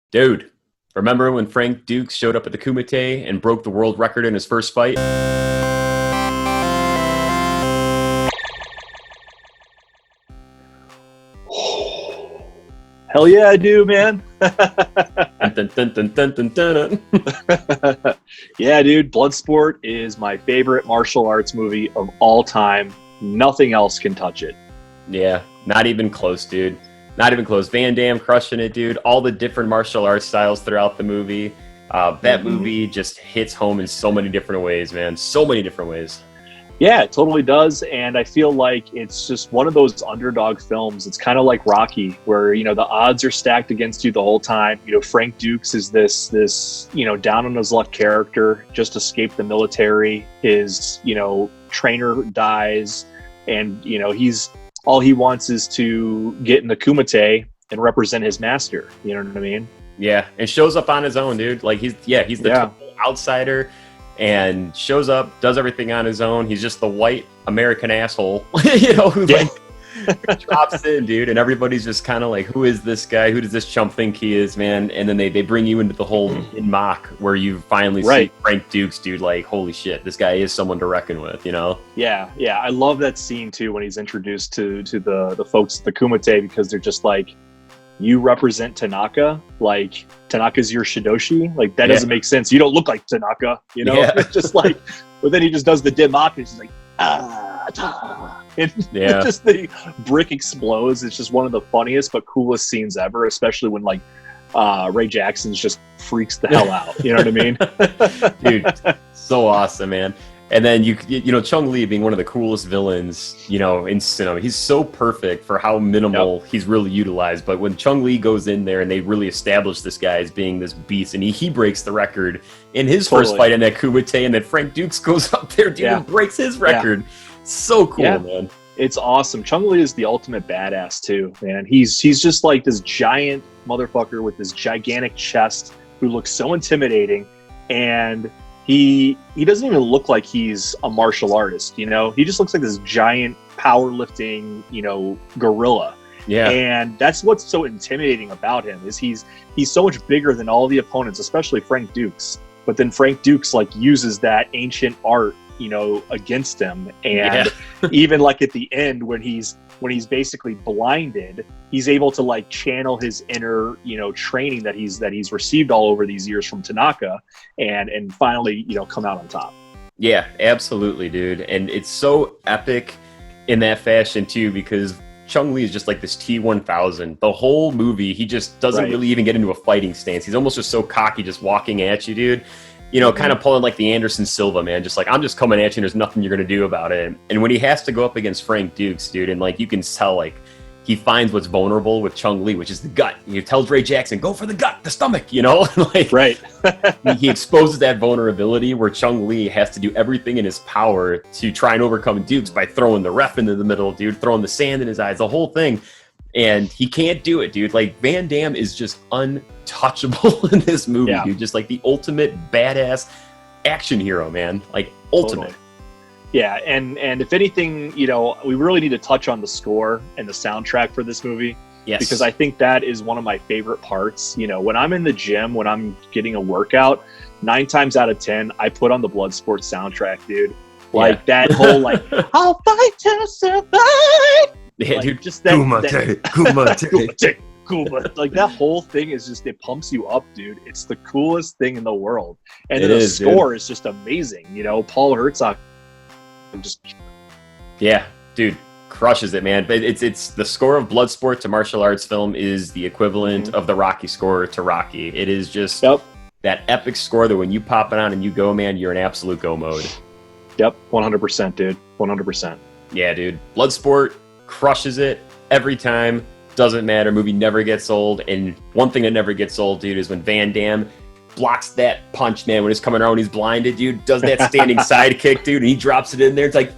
Dude, remember when Frank Dux showed up at the KUMITE and broke the world record in his first fight? Hell yeah, I do, man. Dun, dun, dun, dun, dun, dun, dun. Yeah, dude, Bloodsport is my favorite martial arts movie of all time. Nothing else can touch it. Yeah, not even close, dude. Not even close. Van Damme crushing it, dude. All the different martial arts styles throughout the movie. That movie just hits home in so many different ways, man. So many different ways. Yeah, it totally does. And I feel like it's just one of those underdog films. It's kind of like Rocky, where, you know, the odds are stacked against you the whole time. You know, Frank Dux is this, you know, down on his luck character, just escaped the military. His, you know, trainer dies, and, you know, all he wants is to get in the Kumite and represent his master. You know what I mean? Yeah, and shows up on his own, dude. Like he's the total outsider, and shows up, does everything on his own. He's just the white American asshole, you know, who like drops in, dude, and everybody's just kind of like, who is this guy? Who does this chump think he is, man? And then they bring you into the whole in mock, where you finally see Frank Dux, dude, like, holy shit, this guy is someone to reckon with, you know? Yeah, I love that scene too, when he's introduced to the folks at the Kumite, because they're just like, you represent Tanaka, like Tanaka's your Shidoshi, like that doesn't make sense. You don't look like Tanaka, you know? It's just like, but then he just does the dim mock, and he's like, and just the brick explodes. It's just one of the funniest but coolest scenes ever, especially when like Ray Jackson's just freaks the hell out. You know what I mean? Dude, so awesome, man. And then you know, Chung Lee being one of the coolest villains, you know, in cinema. He's so perfect for how minimal he's really utilized. But when Chung Lee goes in there and they really establish this guy as being this beast, and he breaks the record in his first fight in that Kumite, and then Frank Dux goes up there, dude, and breaks his record. So cool, man. It's awesome. Chung Lee is the ultimate badass too, man. He's just like this giant motherfucker with this gigantic chest who looks so intimidating, and he doesn't even look like he's a martial artist, you know? He just looks like this giant powerlifting, you know, gorilla. Yeah. And that's what's so intimidating about him, is he's so much bigger than all the opponents, especially Frank Dux. But then Frank Dux like uses that ancient art, you know, against him. And even like at the end, when he's basically blinded, he's able to like channel his inner, you know, training that he's received all over these years from Tanaka, and finally, you know, come out on top. Yeah, absolutely, dude. And it's so epic in that fashion too, because Chung Lee is just like this T-1000. The whole movie, he just doesn't really even get into a fighting stance. He's almost just so cocky, just walking at you, dude. You know, kind of pulling like the Anderson Silva, man. Just like, I'm just coming at you and there's nothing you're going to do about it. And when he has to go up against Frank Dux, dude, and like you can tell, like, he finds what's vulnerable with Chung Lee, which is the gut. He tells Ray Jackson, go for the gut, the stomach, you know? Like, he exposes that vulnerability where Chung Lee has to do everything in his power to try and overcome Dux by throwing the ref into the middle, dude, throwing the sand in his eyes, the whole thing. And he can't do it, dude. Like, Van Damme is just untouchable in this movie, dude. Just like the ultimate badass action hero, man. Like, ultimate. Totally. Yeah, and if anything, you know, we really need to touch on the score and the soundtrack for this movie. Yes. Because I think that is one of my favorite parts. You know, when I'm in the gym, when I'm getting a workout, 9 times out of 10, I put on the Bloodsport soundtrack, dude. Like that whole like, I'll fight to survive. Yeah, like, dude, just that, Kumite. Like that whole thing is just, it pumps you up, dude. It's the coolest thing in the world. And then the score is just amazing. You know, Paul Herzog just dude, crushes it, man. But it's the score of Bloodsport to martial arts film is the equivalent of the Rocky score to Rocky. It is just that epic score that when you pop it on and you go, man, you're in absolute go mode. Yep, 100%, dude. 100%. Yeah, dude. Bloodsport crushes it every time. Doesn't matter. Movie never gets old. And one thing that never gets old, dude, is when Van Damme blocks that punch, man, when he's coming around, he's blinded, dude, does that standing side kick, dude, and he drops it in there. It's like,